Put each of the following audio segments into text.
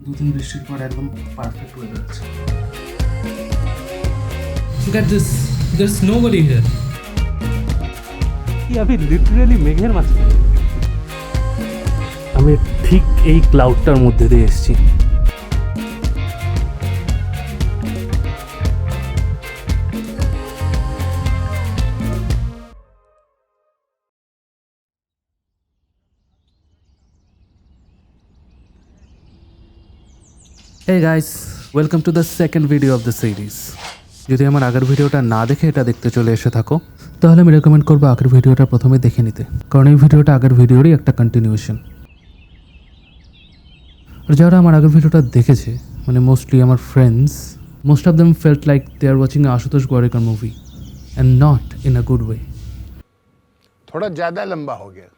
দুদিন বৃষ্টির পর একদম পারফেক্ট ওয়েদার আছে। Look at this. There's nobody here. আমি লিটারালি মেঘের মাঝখানে, আমি ঠিক এই ক্লাউডটার মধ্যে দিয়ে এসেছি। Hey guys, welcome to the second video of the series. যদি আমার আগের ভিডিওটা না দেখে এটা দেখতে চলে এসে থাকো তাহলে আমি রেকমেন্ড করবো আগের ভিডিওটা প্রথমে দেখে নিতে, কারণ এই ভিডিওটা আগের ভিডিওরই একটা কন্টিনিউশন। আর যারা আমার আগের ভিডিওটা দেখেছে মানে মোস্টলি আমার friends, most of them felt like they are watching Ashutosh Gowariker movie and not in a good way. थोड़ा ज़्यादा लंबा हो गया।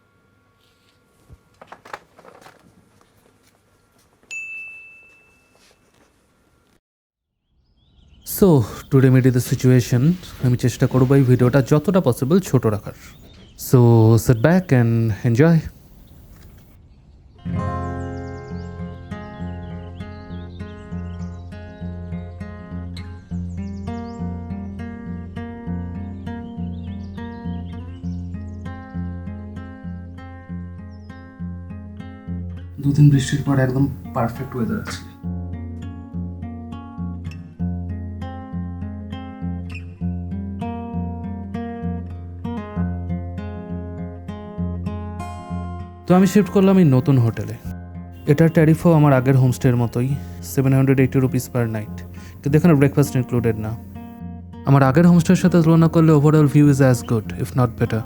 So to remedy the situation আমি চেষ্টা করবো এই ভিডিওটা যতটা পসিবল ছোট রাখার। So sit back and enjoy. দুদিন বৃষ্টির পর একদম পারফেক্ট ওয়েদার আছে। তো আমি শিফট করলাম এই নতুন হোটেলে। এটার ট্যারিফও আমার আগের হোমস্টের মতোই 780 রুপিস পার নাইট, কিন্তু এখানে ব্রেকফাস্ট ইনক্লুডেড না। আমার আগের হোমস্টের সাথে তুলনা করলে overall view is as good if not better.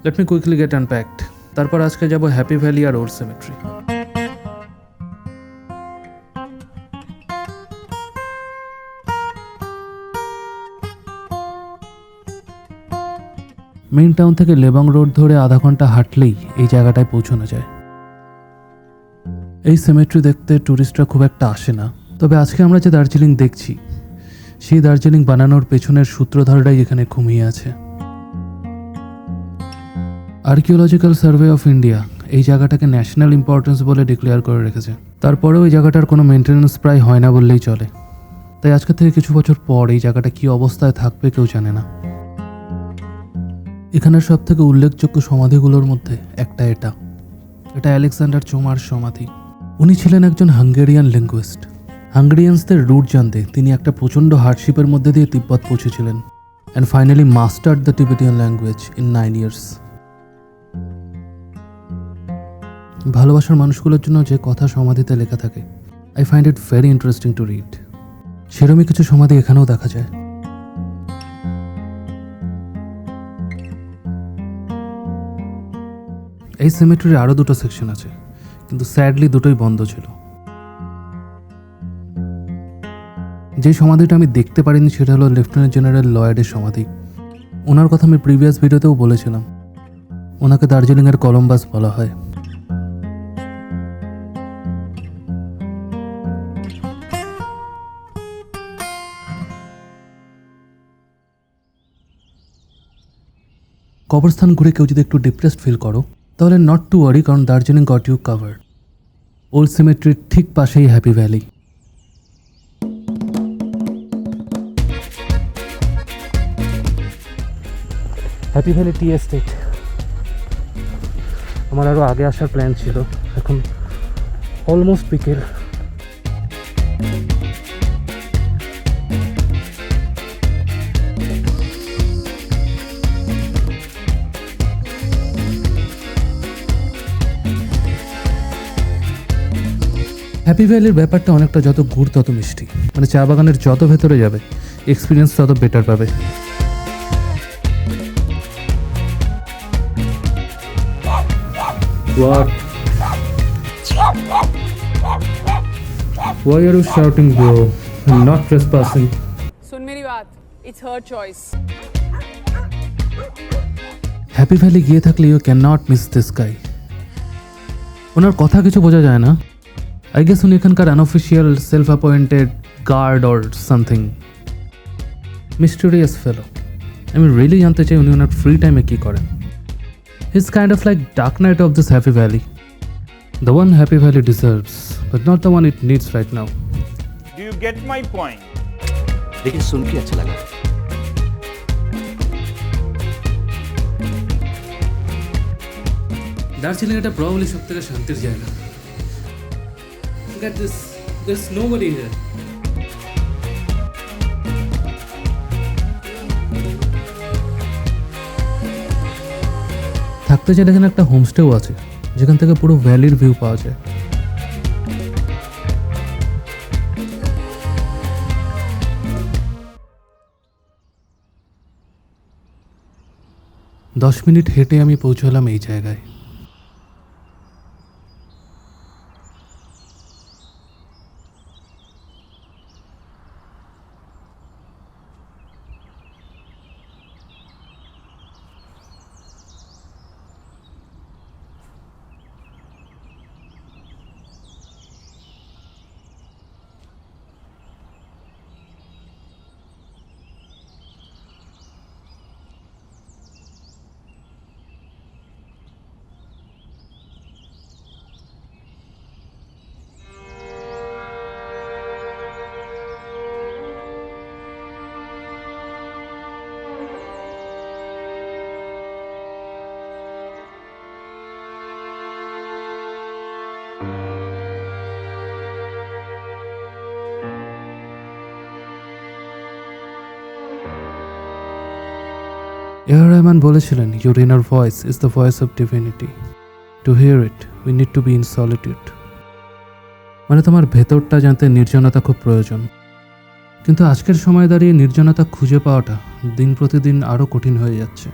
Let me quickly get unpacked. তারপর আজকে যাব হ্যাপি ভ্যালি আর ওল্ড সিমেট্রি। মেইন টাউন থেকে লেবং রোড ধরে আধা ঘন্টা হাঁটলেই এই জায়গাটায় পৌঁছানো যায়। এই সিমেট্রি দেখতে ট্যুরিস্টরা খুব একটা আসে না, তবে আজকে আমরা যে দার্জিলিং দেখছি সেই দার্জিলিং বানানোর পেছনের সূত্রধারটাই এখানে ঘুমিয়ে আছে। আর্কিওলজিক্যাল সার্ভে অফ ইন্ডিয়া এই জায়গাটাকে ন্যাশনাল ইম্পর্টেন্স বলে ডিক্লেয়ার করে রেখেছে। তারপরেও এই জায়গাটার কোনো মেনটেন্যান্স প্রায় হয় না বললেই চলে। তাই আজকে থেকে কিছু বছর পর এই জায়গাটা কী অবস্থায় থাকবে কেউ জানে না। এখানের সব থেকে উল্লেখযোগ্য সমাধিগুলোর মধ্যে একটা এটা আলেকজান্ডার চোমার সমাধি। উনি ছিলেন একজন হাঙ্গেরিয়ান লিঙ্গুইস্ট। হাঙ্গেরিয়ানসদের রুট জানতে তিনি একটা প্রচণ্ড হার্ডশিপের মধ্যে দিয়ে তিব্বত পৌঁছেছিলেন and finally mustard the Tibetan language in 9 years। ভালোবাসার মানুষগুলোর জন্য যে কথা সমাধিতে লেখা থাকে, I find it very interesting to read. সেরকমই কিছু সমাধি এখানেও দেখা যায়। এই সিমেট্রির আরও দুটো সেকশন আছে, কিন্তু স্যাডলি দুটোই বন্ধ ছিল। যে সমাধিটা আমি দেখতে পারিনি সেটা হলো লেফটেন্যান্ট জেনারেল লয়েডের সমাধি। ওনার কথা আমি প্রিভিয়াস ভিডিওতেও বলেছিলাম। ওনাকে দার্জিলিংয়ের কলম্বাস বলা হয়। কবরস্থান ঘুরে কেউ যদি একটু ডিপ্রেসড ফিল করো তাহলে নট টু ওয়ারি, কারণ Darjeeling got you covered. Old সিমেট্রির ঠিক পাশেই happy valley. Happy valley tea estate. আমার আরও আগে আসার প্ল্যান ছিল, এখন অলমোস্ট বিকেল। হ্যাপি ভ্যালির ব্যাপারটা অনেকটা যত গুড় তত মিষ্টি, মানে চা বাগানের যত ভেতরে যাবে এক্সপিরিয়েন্স তত বেটার পাবে। What? Why are you shouting, bro? I'm not trespassing. सुन मेरी बात, it's her choice. Happy valley গিয়ে থাকলে you can not miss this guy. ওনার কথা কিছু বোঝা যায় না। আই গেস উনি এখানকার unofficial self appointed guard or something. Mysterious fellow. আমি রিয়েলি জানতে চাই উনি ওনার ফ্রি টাইমে কী করেন। He is kind of like dark night of this happy valley. The one Happy Valley deserves, but not the one it needs right now. Do you get my point? लेकिन सुन के अच्छा लगा। দার্জিলিং এটা প্রবাবলি সব থেকে শান্তির জায়গা। Look at this. There's nobody here. থাকতে চাইলে এখানে একটা হোমস্টেও আছে যেখান থেকে পুরো ভ্যালির ভিউ পাওয়া যায়। দশ মিনিট হেঁটে আমি পৌঁছলাম এই জায়গায়। এআর রহমান বলেছিলেন, "Your inner voice is the voice of divinity. To hear it, we need to be in solitude." মানে তোমার ভেতরটা জানতে নির্জনতা খুব প্রয়োজন। কিন্তু আজকের সময় দাঁড়িয়ে নির্জনতা খুঁজে পাওয়াটা দিন প্রতিদিন আরও কঠিন হয়ে যাচ্ছে।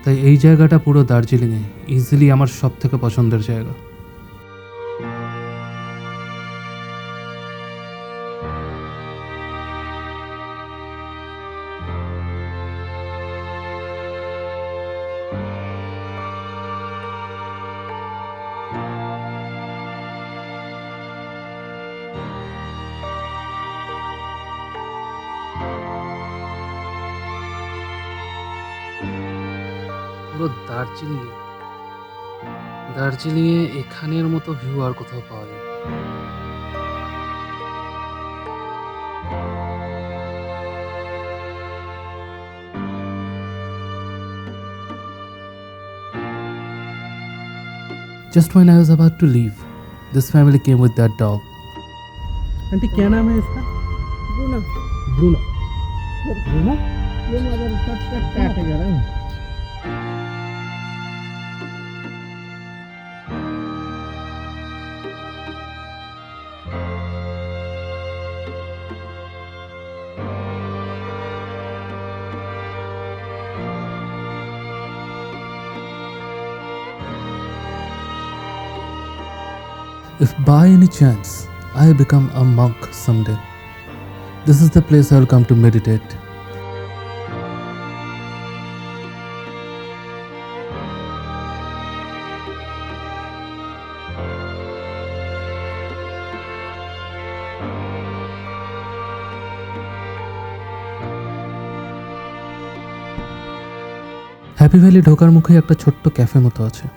তাই এই জায়গাটা পুরো দার্জিলিংয়ে ইজিলি আমার সব থেকে পছন্দের জায়গা। পুরো দার্জিলিংয়ে এখানের মতো ভিউ আর কোথাও পাওয়া যায় না। Just when I was about to leave, this family came with their dog. Aunty क्या नाम है इसका? ब्रूनो। ब्रूनो। ब्रूनो? ये मगर सब काटेगा ना। If by any chance I become a monk someday, this is the place I'll come to meditate. Happy valley ঢোকার মুখে একটা ছোট্ট ক্যাফে মতো আছে।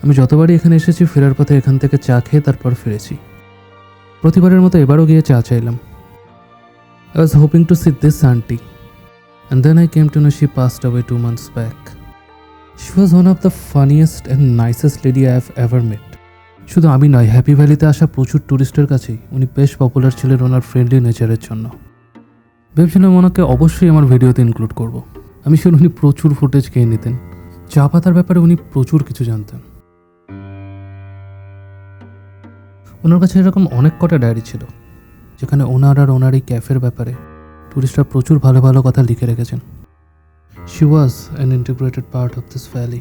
আমি যতবারই এখানে এসেছি ফেরার পথে এখান থেকে চা খেয়ে তারপর ফিরেছি। প্রতিবারের মতো এবারও গিয়ে চা চাইলাম। I was hoping to see this auntie, and then I came to know she passed away 2 months back. She was one of the funniest and nicest lady I have ever met. শুধু আমি নয়, happy ভ্যালিতে আসা প্রচুর ট্যুরিস্টের কাছেই উনি বেশ popular ছিলেন ওনার friendly নেচারের জন্য। ভেবেছিলাম ওনাকে অবশ্যই আমার ভিডিওতে ইনক্লুড করব। আমি শুনে উনি প্রচুর ফুটেজ খেয়ে নিতেন। চা পাতার ব্যাপারে উনি প্রচুর কিছু জানতেন। ওনার কাছে এরকম অনেক কটা ডায়েরি ছিল যেখানে ওনার আর ওনার এই ক্যাফের ব্যাপারে টুরিস্টরা প্রচুর ভালো ভালো কথা লিখে রেখেছেন। She was an integrated part of this valley.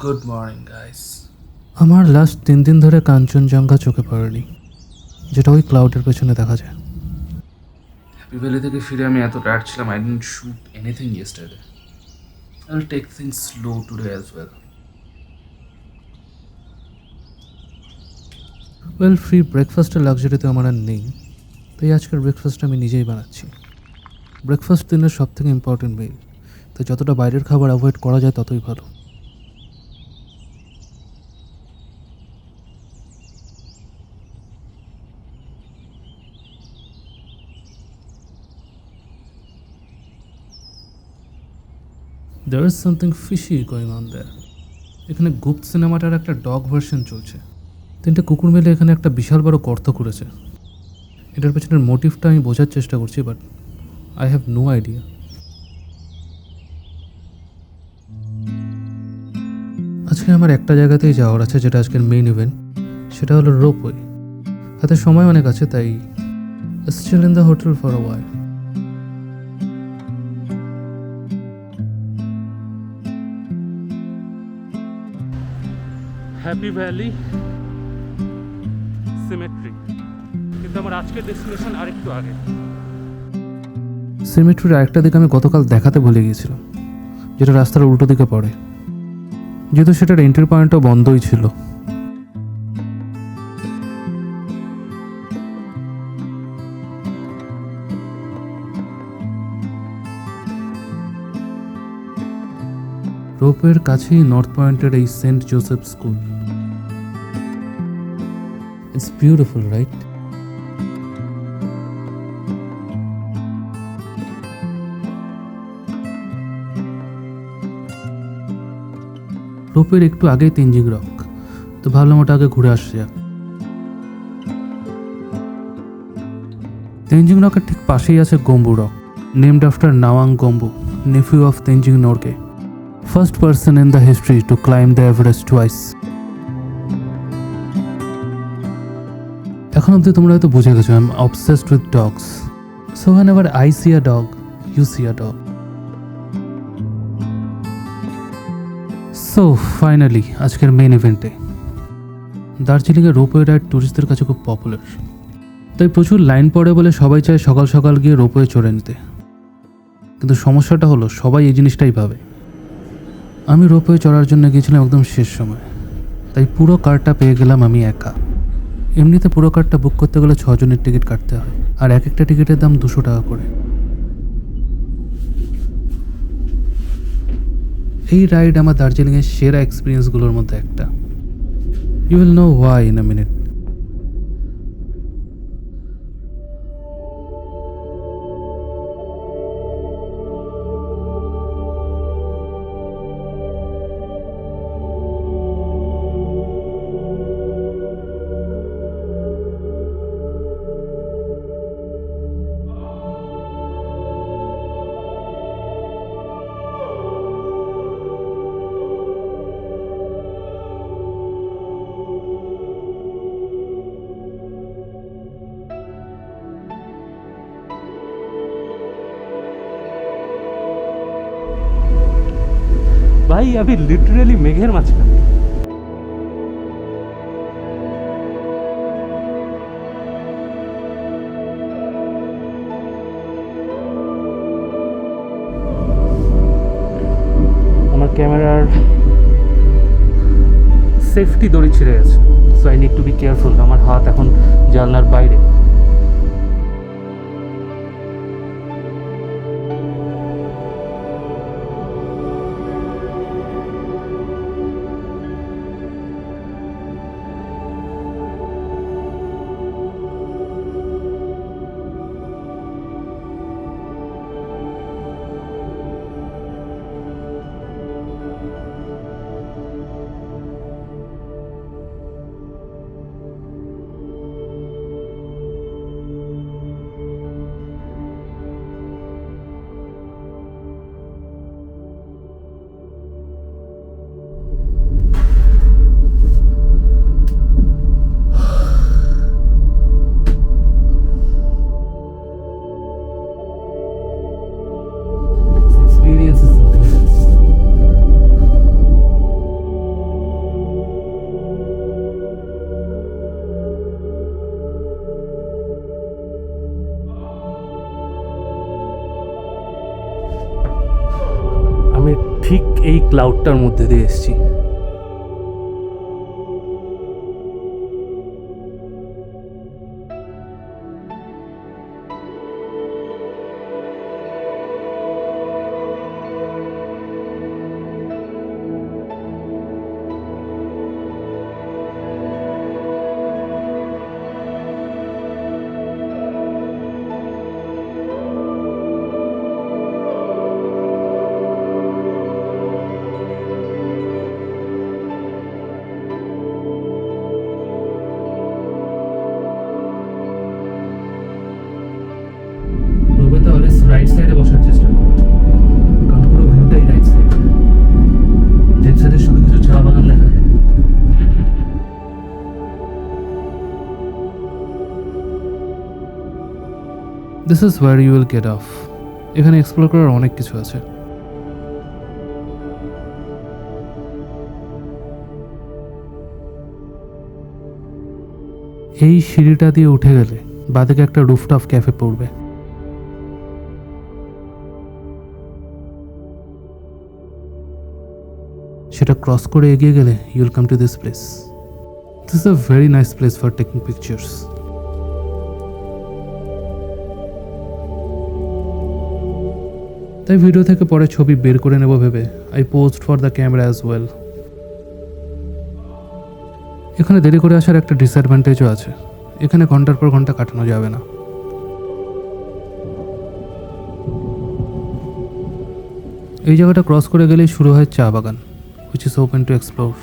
Good morning guys. আমার লাস্ট 3 দিন ধরে কাঞ্চনজঙ্ঘা চোখে পড়েনি, যেটা ওই ক্লাউডের পেছনে দেখা যায়। হ্যাপি ভ্যালি থেকে ফিরে আমি এত টায়ার্ড ছিলাম, I didn't shoot anything yesterday. I will take things slow today as well. Well, free ব্রেকফাস্টের লাক্সারি তো আমার আর নেই, তাই আজকের ব্রেকফাস্ট আমি নিজেই বানাচ্ছি। ব্রেকফাস্ট দিনের সব থেকে ইম্পর্টেন্ট মিল, তাই যতটা বাইরের খাবার অ্যাভয়েড করা যায় ততই ভালো। There is something fishy going on there. এখানে গুপ্ত সিনেমাটার একটা ডগ ভার্সন চলছে। 3টে কুকুর মিলে এখানে একটা বিশাল বড় গর্ত করেছে। এটার পেছনের মোটিভটা আমি বোঝার চেষ্টা করছি, but I have no idea. আজকে আমার একটা জায়গাতেই যাওয়ার আছে, যেটা আজকের মেইন ইভেন্ট, সেটা হলো রোপওয়ে। হাতে সময় অনেক আছে, তাই still in the hotel for a while. Happy valley cemetery, কিন্তু আমার আজকের ডেস্টিনেশন আরেকটু আগে। সিমেট্রির আরেকটা দিকে আমি গতকাল দেখাতে ভুলে গিয়েছিলাম, যেটা রাস্তার উল্টো দিকে পড়ে, যেহেতু সেটার এন্ট্রি পয়েন্টও বন্ধই ছিল। রোপওয়ের কাছেই নর্থ পয়েন্টের এই saint Joseph school. It's beautiful, right? রোপওয়ের একটু আগেই তেনজিং রক, তো ভাবলাম ওটা আগে ঘুরে আসা যাক। তেনজিং রকের ঠিক পাশেই আছে Gombu rock, named after Nawang Gombu, nephew of Tenzing Norgay, first person in the history to climb the Everest twice. এখন অবধি তোমরা হয়তো বুঝে গেছো, I'm obsessed with dogs. So whenever I see a dog, you see a dog. So finally, আজকের main ইভেন্টে। দার্জিলিংয়ে ropeway ride টুরিস্টদের কাছে খুব পপুলার, তাই প্রচুর লাইন পড়ে বলে সবাই চায় সকাল সকাল গিয়ে রোপওয়ে চড়ে নিতে। কিন্তু সমস্যাটা হলো সবাই এই জিনিসটাই ভাবে। আমি রোপওয়ে চড়ার জন্য গিয়েছিলাম একদম শেষ সময়, তাই পুরো কারটা পেয়ে গেলাম আমি একা। এমনিতে পুরো কারটা বুক করতে গেলে 6 জনের টিকিট কাটতে হয়, আর এক একটা টিকিটের দাম 200 টাকা করে। এই রাইড আমার দার্জিলিংয়ের সেরা এক্সপিরিয়েন্সগুলোর মধ্যে একটা। You will know why in a minute. ভাই আমি লিটারেলি মেঘের মাঝখানে। আমার ক্যামেরার সেফটি দড়ি ছিঁড়ে গেছে, so I need to be careful. আমার হাত এখন জানলার বাইরে। ঠিক এই ক্লাউডটার মধ্যে দিয়ে এসেছি। তাহলে রাইট সাইডে বসার চেষ্টা করো, কারণ পুরো ভিউটাই রাইট সাইড। লেফট সাইডে শুধু কিছু চা বাগান দেখা যায়। This is where you will get off. এখানে এক্সপ্লোর করার অনেক কিছু আছে। এই সিঁড়িটা দিয়ে উঠে গেলে বাদিকে একটা রুফটপ ক্যাফে পড়বে। সেটা ক্রস করে এগিয়ে গেলে you will come to this place. This is a very nice place for taking pictures. তাই ভিডিও থেকে পরে ছবি বের করে নেব ভেবে I post for the camera as well. এখানে দেরি করে আসার একটা ডিসঅ্যাডভান্টেজও আছে, এখানে ঘন্টার পর ঘন্টা কাটানো যাবে না। এই জায়গাটা ক্রস করে গেলেই শুরু হয় চা বাগান, which is open to explore.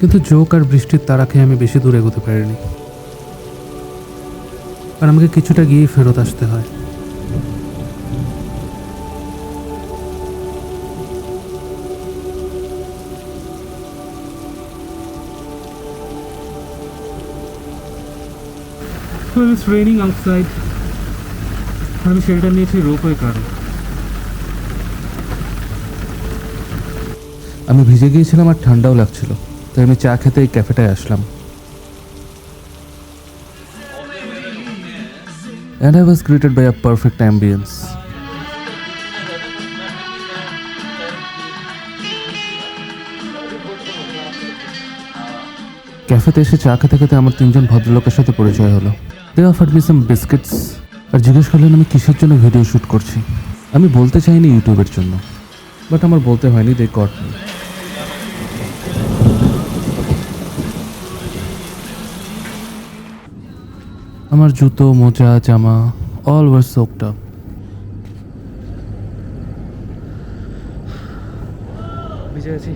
কিন্তু জোক আর বৃষ্টির তারা খেয়ে আমি বেশি দূর এগোতে পারিনি, আর আমাকে কিছুটা গিয়েই ফেরত আসতে হয়। Well, it's raining outside. আমি শেল্টার নিয়েছি রোপওয়ে কারে। আমি ভিজে গিয়েছিলাম আর ঠান্ডাও লাগছিল, তাই আমি চা খেতে এই ক্যাফেটায় আসলাম। And I was greeted by a perfect ambience. ক্যাফেতে এসে চা খেতে খেতে আমার তিনজন ভদ্রলোকের সাথে পরিচয় হলো। They offered me some biscuits আর জিজ্ঞেস করলেন আমি কিসের জন্য ভিডিও শ্যুট করছি। আমি বলতে চাইনি ইউটিউবের জন্য, বাট আমার বলতে হয়নি, they got me. আমার জুতো, মোজা, জামা all were soaked up. ভিজে আছি।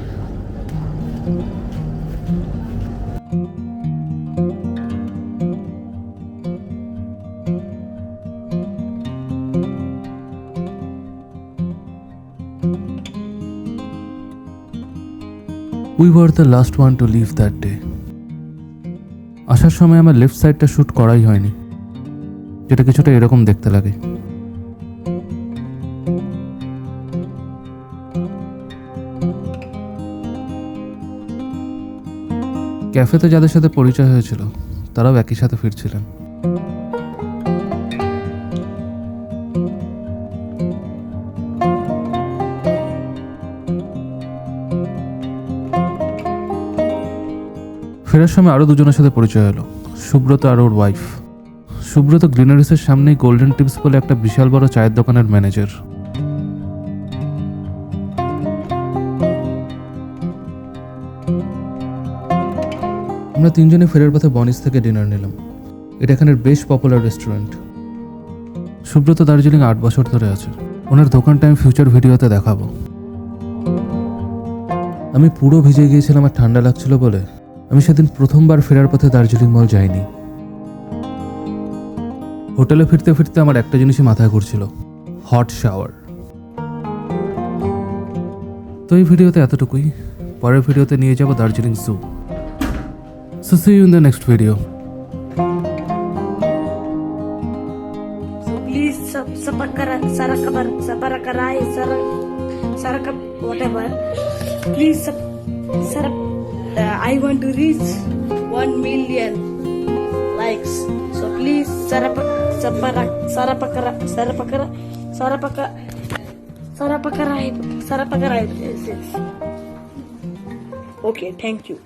We were the last one to leave that day. আসার সময় আমার লেফট সাইডটা শ্যুট করাই হয়নি, যেটা কিছুটা এরকম দেখতে লাগে। ক্যাফেতে যাদের সাথে পরিচয় হয়েছিল তারাও একই সাথে ফিরছিলেন। ফেরার সময় আরও দুজনের সাথে পরিচয় হলো, সুব্রত আর ওর ওয়াইফ। সুব্রত গ্রিনারিসের সামনেই গোল্ডেন টিপস বলে একটা বিশাল বড় চায়ের দোকানের ম্যানেজার। আমরা তিনজনে ফেরার পথে বনিস থেকে ডিনার নিলাম। এটা এখানের বেশ পপুলার রেস্টুরেন্ট। সুব্রত দার্জিলিং 8 বছর ধরে আছে, ওনার দোকানটা আমি ফিউচার ভিডিওতে দেখাবো। আমি পুরো ভিজে গিয়েছিলাম আর ঠান্ডা লাগছিল বলে আমি সেদিন প্রথমবার ফেরার পথে দার্জিলিং মল যাইনি। হোটেলে ফিরতে ফিরতে আমার একটা জিনিসই মাথায় ঘুরছিল, হট শাওয়ার। তো এই ভিডিওতে এতটুকুই। পরের ভিডিওতে নিয়ে যাব Darjeeling zoo. So see you in the next video. So please whatever. Please I want to reach 1 million likes. So please sarapakara. Okay, thank you.